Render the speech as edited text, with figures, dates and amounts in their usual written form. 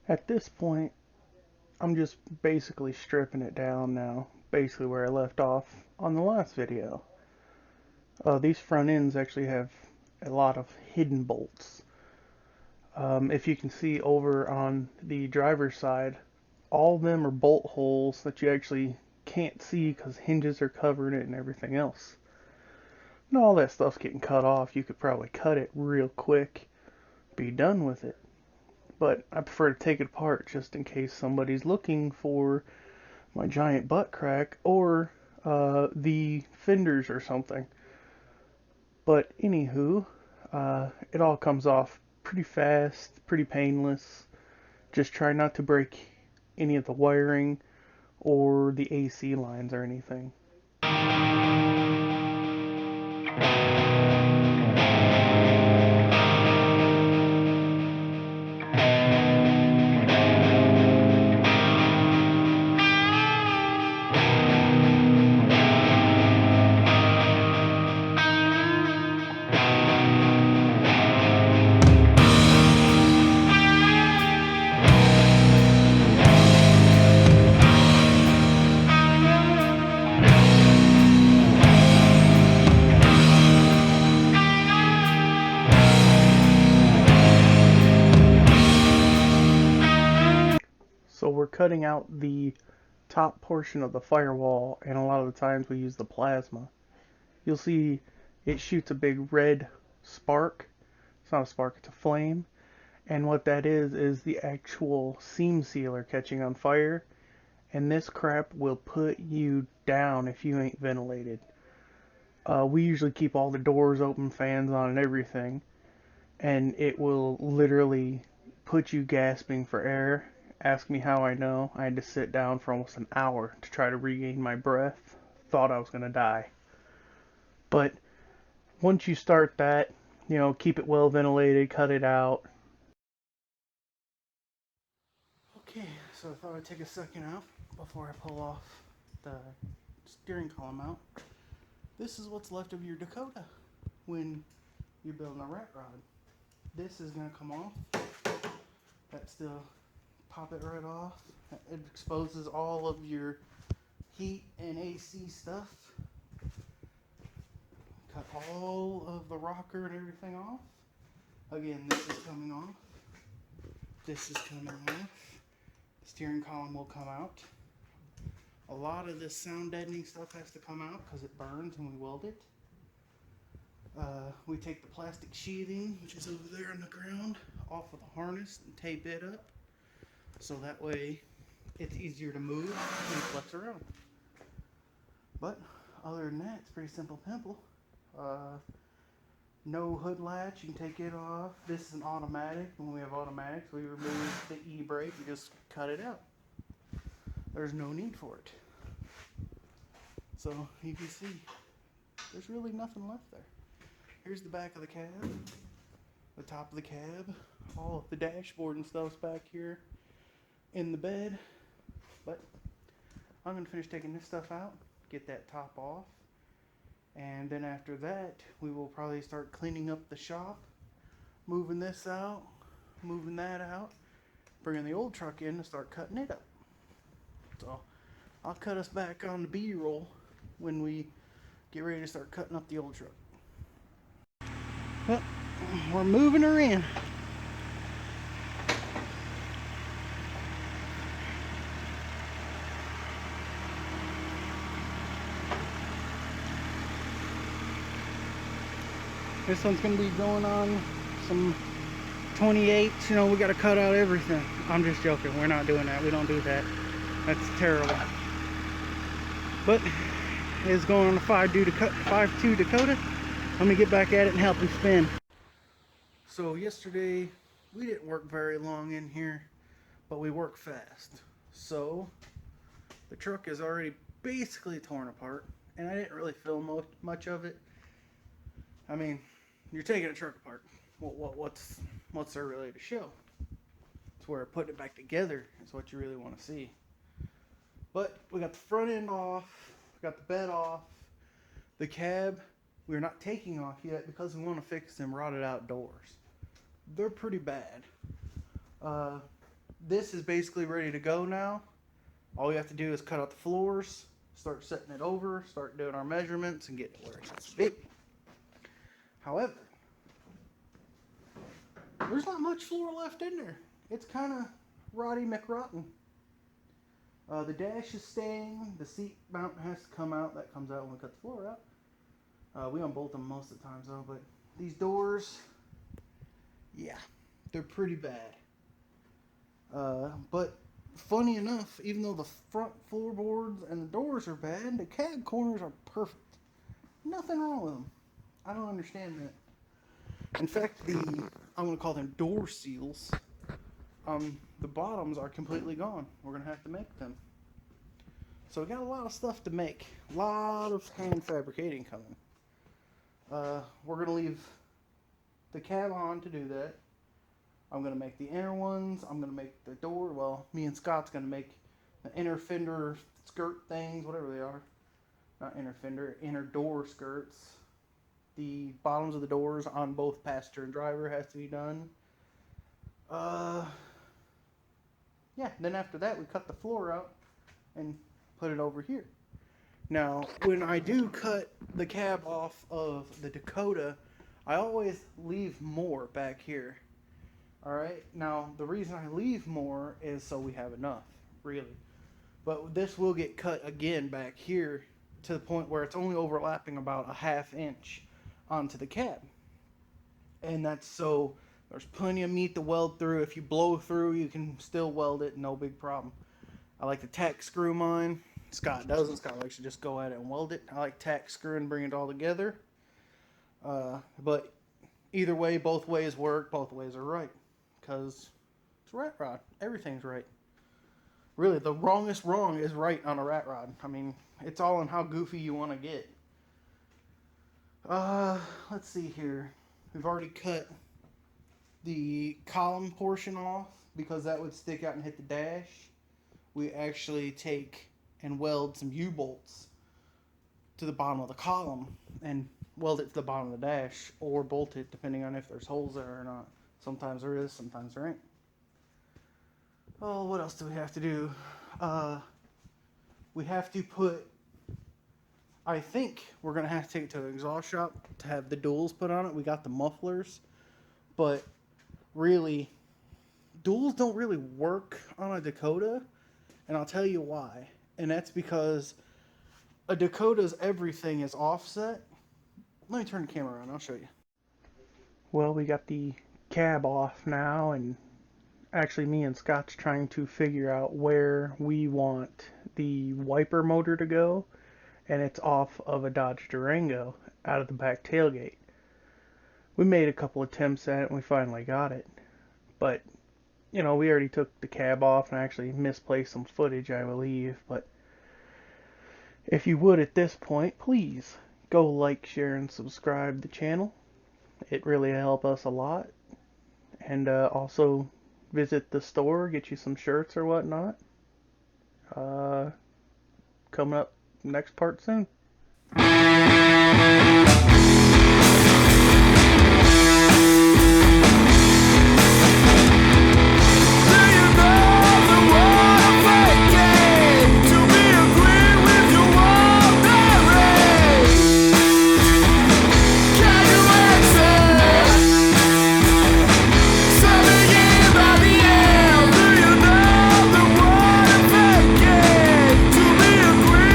At this point, I'm just basically stripping it down now, basically where I left off on the last video. These front ends actually have a lot of hidden bolts. If you can see over on the driver's side, all of them are bolt holes that you actually can't see because hinges are covering it and everything else. And all that stuff's getting cut off. You could probably cut it real quick, be done with it. But I prefer to take it apart just in case somebody's looking for my giant butt crack or the fenders or something. But anywho, it all comes off pretty fast, pretty painless. Just try not to break any of the wiring or the AC lines or anything. So we're cutting out the top portion of the firewall, and a lot of the times we use the plasma. You'll see it shoots a big red spark. It's not a spark, it's a flame. And what that is the actual seam sealer catching on fire. And this crap will put you down if you ain't ventilated. We usually keep all the doors open, fans on, and everything. And it will literally put you gasping for air. Ask me how I know. I had to sit down for almost an hour to try to regain my breath. Thought I was going to die. But once you start that, keep it well ventilated, cut it out. Okay, so I thought I'd take a second out before I pull off the steering column out. This is what's left of your Dakota when you're building a rat rod. This is going to come off. That still pop it right off. It exposes all of your heat and AC stuff. Cut all of the rocker and everything off. Again, this is coming off. This is coming off. The steering column will come out. A lot of this sound deadening stuff has to come out because it burns when we weld it. We take the plastic sheathing, which is over there on the ground, off of the harness and tape it up. So that way it's easier to move and flex around. But other than that, it's pretty simple pimple. No hood latch, you can take it off. This is an automatic. When we have automatics, we remove the e-brake and just cut it out. There's no need for it. So you can see there's really nothing left there. Here's the back of the cab, the top of the cab, all of the dashboard and stuff's back here in the bed. But I'm going to finish taking this stuff out, get that top off, and then after that we will probably start cleaning up the shop, moving this out, moving that out, bringing the old truck in to start cutting it up. So I'll cut us back on the B-roll when we get ready to start cutting up the old truck. Well, we're moving her in. This one's going to be going on some 28s. We got to cut out everything. I'm just joking. We're not doing that. We don't do that. That's terrible. But it's going on a 5.2 Dakota. Let me get back at it and help him spin. So yesterday we didn't work very long in here, but we worked fast. So the truck is already basically torn apart, and I didn't really film much of it. I mean, you're taking a truck apart. What's there really to show? It's where putting it back together is what you really want to see. But we got the front end off, we got the bed off, the cab we're not taking off yet because we want to fix them rotted out doors. They're pretty bad. this is basically ready to go now. All we have to do is cut out the floors, start setting it over, start doing our measurements, and get it where it has to be. However, there's not much floor left in there. It's kind of rotty McRotten. The dash is staying. The seat mount has to come out. That comes out when we cut the floor out. We unbolt them most of the times though, but these doors, yeah, they're pretty bad. But funny enough, even though the front floorboards and the doors are bad, the cab corners are perfect. Nothing wrong with them. I don't understand that. In fact, I'm going to call them door seals. The bottoms are completely gone. We're going to have to make them. So we got a lot of stuff to make. A lot of hand fabricating coming. We're going to leave the cab on to do that. I'm going to make the inner ones. I'm going to make the door. Well, me and Scott's going to make the inner fender skirt things, whatever they are. Not inner fender, inner door skirts. The bottoms of the doors on both passenger and driver has to be done. Yeah, then after that we cut the floor out and put it over here. Now, when I do cut the cab off of the Dakota, I always leave more back here. Alright, now the reason I leave more is so we have enough, really. But this will get cut again back here to the point where it's only overlapping about a ½ inch onto the cab. And that's so there's plenty of meat to weld through. If you blow through, you can still weld it, no big problem. I like to tack screw mine. Scott doesn't. Scott likes to just go at it and weld it. I like tack screw and bring it all together. But either way, both ways work. Both ways are right. Because it's a rat rod. Everything's right. Really, the wrongest wrong is right on a rat rod. I mean, it's all in how goofy you want to get. Let's see here. We've already cut the column portion off because that would stick out and hit the dash. We actually take and weld some U-bolts to the bottom of the column and weld it to the bottom of the dash, or bolt it depending on if there's holes there or not. Sometimes there is, sometimes there ain't. Oh, what else do we have to do? We have to put, I think we're going to have to take it to an exhaust shop to have the duals put on it. We got the mufflers, but really, duals don't really work on a Dakota, and I'll tell you why. And that's because a Dakota's everything is offset. Let me turn the camera around, I'll show you. Well, we got the cab off now, and actually me and Scott's trying to figure out where we want the wiper motor to go, and it's off of a Dodge Durango out of the back tailgate. We made a couple attempts at it and we finally got it, but you know, we already took the cab off and actually misplaced some footage, I believe. But if you would at this point, please go like, share, and subscribe the channel. It really helps us a lot. And also visit the store, get you some shirts or whatnot. Coming up next part soon.